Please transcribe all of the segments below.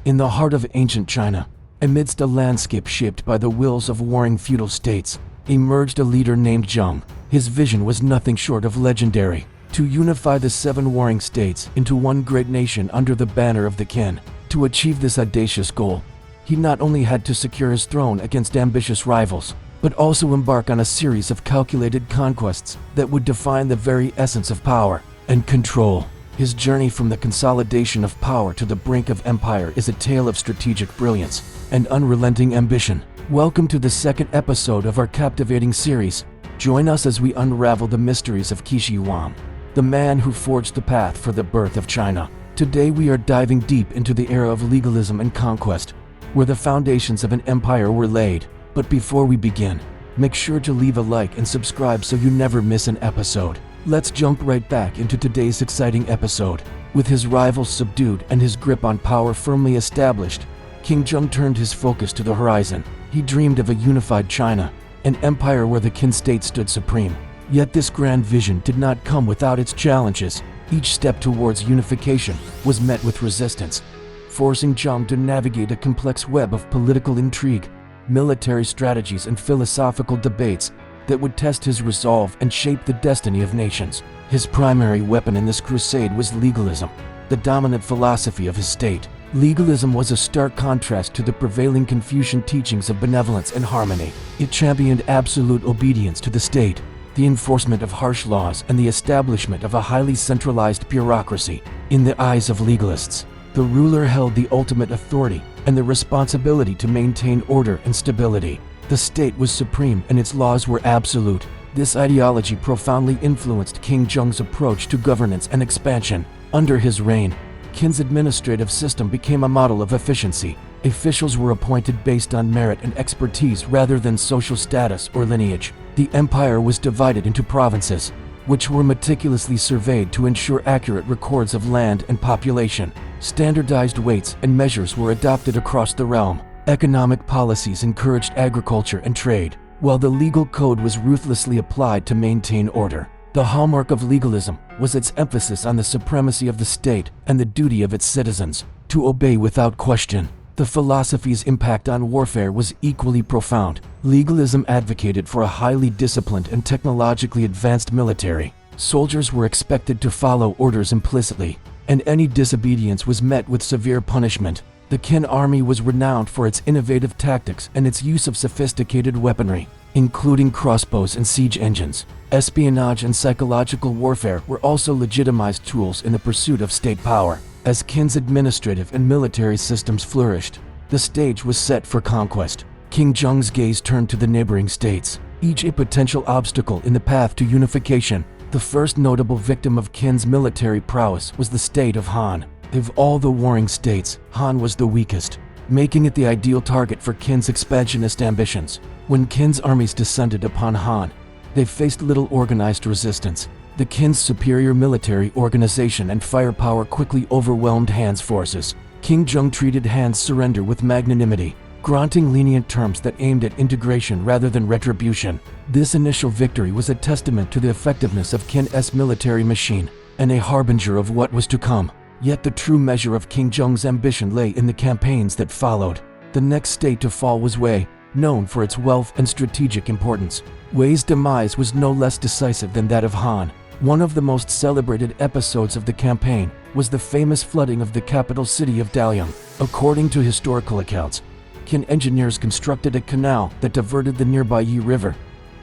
In the heart of ancient China, amidst a landscape shaped by the wills of warring feudal states, emerged a leader named Zheng. His vision was nothing short of legendary: to unify the 7 warring states into one great nation under the banner of the Qin. To achieve this audacious goal, he not only had to secure his throne against ambitious rivals, but also embark on a series of calculated conquests that would define the very essence of power and control. His journey from the consolidation of power to the brink of empire is a tale of strategic brilliance and unrelenting ambition. Welcome to the 2nd episode of our captivating series. Join us as we unravel the mysteries of Qin Shi Huang, the man who forged the path for the birth of China. Today we are diving deep into the era of legalism and conquest, where the foundations of an empire were laid. But before we begin, make sure to leave a like and subscribe so you never miss an episode. Let's jump right back into today's exciting episode. With his rivals subdued and his grip on power firmly established, King Zheng turned his focus to the horizon. He dreamed of a unified China, an empire where the Qin state stood supreme. Yet this grand vision did not come without its challenges. Each step towards unification was met with resistance, forcing Zheng to navigate a complex web of political intrigue, military strategies, and philosophical debates that would test his resolve and shape the destiny of nations. His primary weapon in this crusade was legalism, the dominant philosophy of his state. Legalism was a stark contrast to the prevailing Confucian teachings of benevolence and harmony. It championed absolute obedience to the state, the enforcement of harsh laws, and the establishment of a highly centralized bureaucracy. In the eyes of legalists, the ruler held the ultimate authority and the responsibility to maintain order and stability. The state was supreme and its laws were absolute. This ideology profoundly influenced King Zheng's approach to governance and expansion. Under his reign, Qin's administrative system became a model of efficiency. Officials were appointed based on merit and expertise rather than social status or lineage. The empire was divided into provinces, which were meticulously surveyed to ensure accurate records of land and population. Standardized weights and measures were adopted across the realm. Economic policies encouraged agriculture and trade, while the legal code was ruthlessly applied to maintain order. The hallmark of legalism was its emphasis on the supremacy of the state and the duty of its citizens to obey without question. The philosophy's impact on warfare was equally profound. Legalism advocated for a highly disciplined and technologically advanced military. Soldiers were expected to follow orders implicitly, and any disobedience was met with severe punishment. The Qin army was renowned for its innovative tactics and its use of sophisticated weaponry, including crossbows and siege engines. Espionage and psychological warfare were also legitimized tools in the pursuit of state power. As Qin's administrative and military systems flourished, the stage was set for conquest. King Zheng's gaze turned to the neighboring states, each a potential obstacle in the path to unification. The first notable victim of Qin's military prowess was the state of Han. Of all the warring states, Han was the weakest, making it the ideal target for Qin's expansionist ambitions. When Qin's armies descended upon Han, they faced little organized resistance. The Qin's superior military organization and firepower quickly overwhelmed Han's forces. King Zheng treated Han's surrender with magnanimity, granting lenient terms that aimed at integration rather than retribution. This initial victory was a testament to the effectiveness of Qin's military machine and a harbinger of what was to come. Yet the true measure of King Zheng's ambition lay in the campaigns that followed. The next state to fall was Wei, known for its wealth and strategic importance. Wei's demise was no less decisive than that of Han. One of the most celebrated episodes of the campaign was the famous flooding of the capital city of Dalian. According to historical accounts, Qin engineers constructed a canal that diverted the nearby Yi River,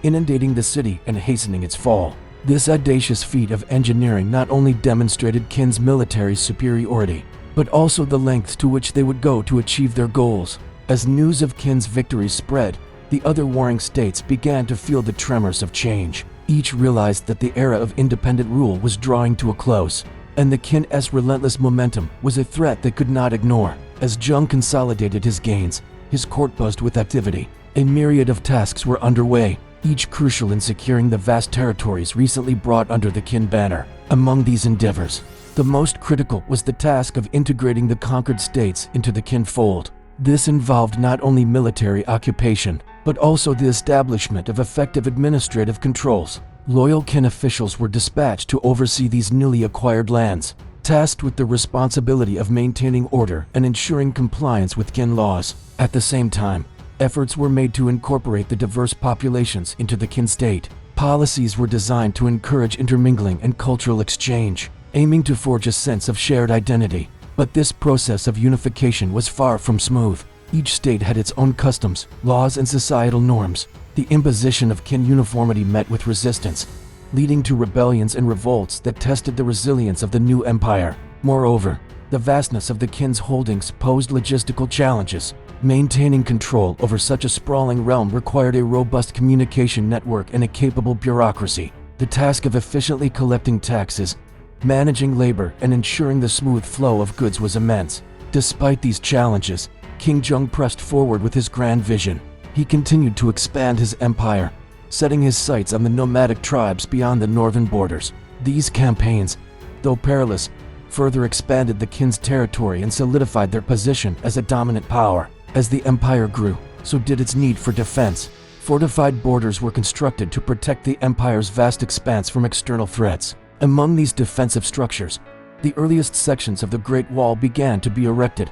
inundating the city and hastening its fall. This audacious feat of engineering not only demonstrated Qin's military superiority, but also the lengths to which they would go to achieve their goals. As news of Qin's victories spread, the other warring states began to feel the tremors of change. Each realized that the era of independent rule was drawing to a close, and the Qin's relentless momentum was a threat they could not ignore. As Zheng consolidated his gains, his court buzzed with activity. A myriad of tasks were underway, each crucial in securing the vast territories recently brought under the Qin banner. Among these endeavors, the most critical was the task of integrating the conquered states into the Qin fold. This involved not only military occupation, but also the establishment of effective administrative controls. Loyal Qin officials were dispatched to oversee these newly acquired lands, tasked with the responsibility of maintaining order and ensuring compliance with Qin laws. At the same time, efforts were made to incorporate the diverse populations into the Qin state. Policies were designed to encourage intermingling and cultural exchange, aiming to forge a sense of shared identity. But this process of unification was far from smooth. Each state had its own customs, laws, and societal norms. The imposition of Qin uniformity met with resistance, leading to rebellions and revolts that tested the resilience of the new empire. Moreover, the vastness of the Qin's holdings posed logistical challenges. Maintaining control over such a sprawling realm required a robust communication network and a capable bureaucracy. The task of efficiently collecting taxes, managing labor, and ensuring the smooth flow of goods was immense. Despite these challenges, King Zheng pressed forward with his grand vision. He continued to expand his empire, setting his sights on the nomadic tribes beyond the northern borders. These campaigns, though perilous, further expanded the Qin's territory and solidified their position as a dominant power. As the empire grew, so did its need for defense. Fortified borders were constructed to protect the empire's vast expanse from external threats. Among these defensive structures, the earliest sections of the Great Wall began to be erected,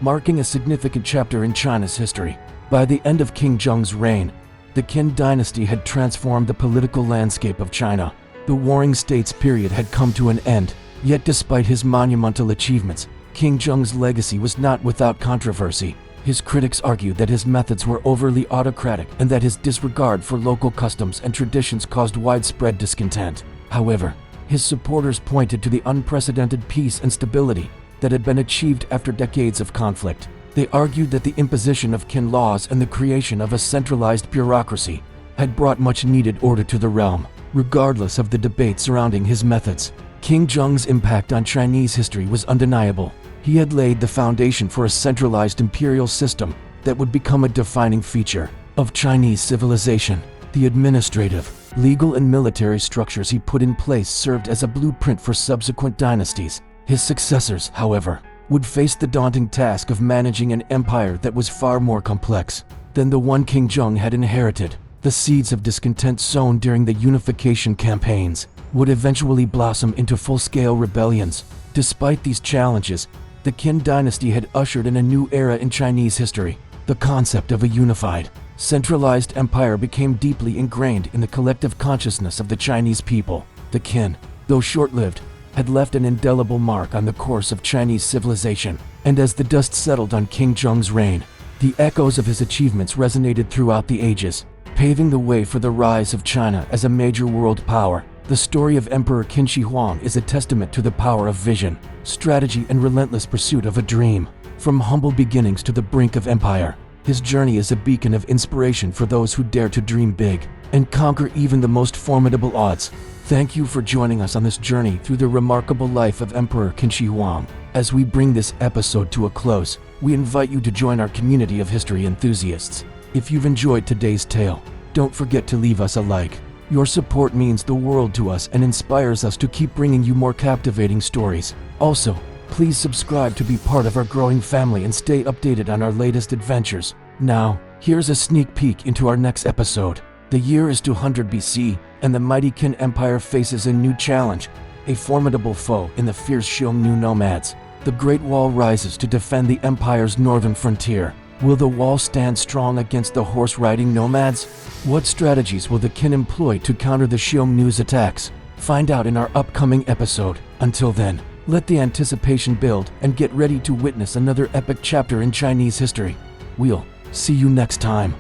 marking a significant chapter in China's history. By the end of King Zheng's reign, the Qin dynasty had transformed the political landscape of China. The warring states period had come to an end, yet despite his monumental achievements, King Zheng's legacy was not without controversy. His critics argued that his methods were overly autocratic and that his disregard for local customs and traditions caused widespread discontent. However, his supporters pointed to the unprecedented peace and stability that had been achieved after decades of conflict. They argued that the imposition of Qin laws and the creation of a centralized bureaucracy had brought much-needed order to the realm. Regardless of the debate surrounding his methods, King Zheng's impact on Chinese history was undeniable. He had laid the foundation for a centralized imperial system that would become a defining feature of Chinese civilization. The administrative, legal, and military structures he put in place served as a blueprint for subsequent dynasties. His successors, however, would face the daunting task of managing an empire that was far more complex than the one King Zheng had inherited. The seeds of discontent sown during the unification campaigns would eventually blossom into full-scale rebellions. Despite these challenges, the Qin dynasty had ushered in a new era in Chinese history. The concept of a unified, centralized empire became deeply ingrained in the collective consciousness of the Chinese people. The Qin, though short-lived, had left an indelible mark on the course of Chinese civilization, and as the dust settled on King Zheng's reign, the echoes of his achievements resonated throughout the ages, paving the way for the rise of China as a major world power. The story of Emperor Qin Shi Huang is a testament to the power of vision, strategy, and relentless pursuit of a dream. From humble beginnings to the brink of empire, his journey is a beacon of inspiration for those who dare to dream big and conquer even the most formidable odds. Thank you for joining us on this journey through the remarkable life of Emperor Qin Shi Huang. As we bring this episode to a close, we invite you to join our community of history enthusiasts. If you've enjoyed today's tale, don't forget to leave us a like. Your support means the world to us and inspires us to keep bringing you more captivating stories. Also, please subscribe to be part of our growing family and stay updated on our latest adventures. Now, here's a sneak peek into our next episode. The year is 200 BC, and the mighty Qin Empire faces a new challenge, a formidable foe in the fierce Xiongnu nomads. The Great Wall rises to defend the empire's northern frontier. Will the wall stand strong against the horse-riding nomads? What strategies will the Qin employ to counter the Xiongnu's attacks? Find out in our upcoming episode. Until then, let the anticipation build and get ready to witness another epic chapter in Chinese history. We'll see you next time.